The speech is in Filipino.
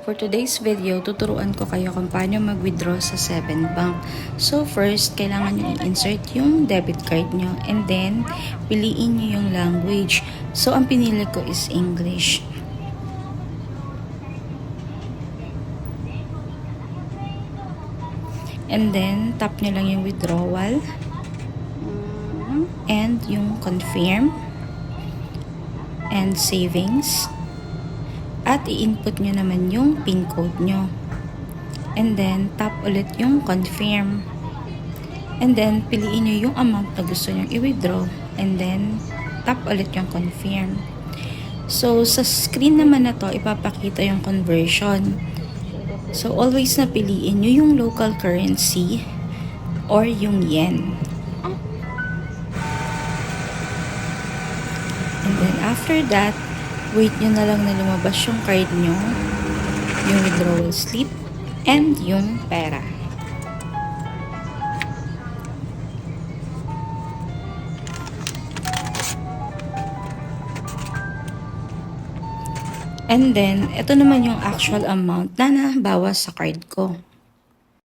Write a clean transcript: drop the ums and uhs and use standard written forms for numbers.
for today's video, tuturuan ko kayo kung paano mag-withdraw sa 7Bank. So first, kailangan nyo i-insert yung debit card nyo and then piliin nyo yung language. So ang pinili ko is English. And then tap nyo lang yung withdrawal and yung confirm and savings. At i-input nyo naman yung PIN code nyo. And then, tap ulit yung confirm. And then, piliin nyo yung amount na gusto nyo i-withdraw. And then, tap ulit yung confirm. So, sa screen naman na to, ipapakita yung conversion. So, always na piliin nyo yung local currency or yung yen. And then, after that, wait nyo na lang na lumabas yung card nyo, yung withdrawal slip, and yung pera. And then, ito naman yung actual amount na nabawas sa card ko.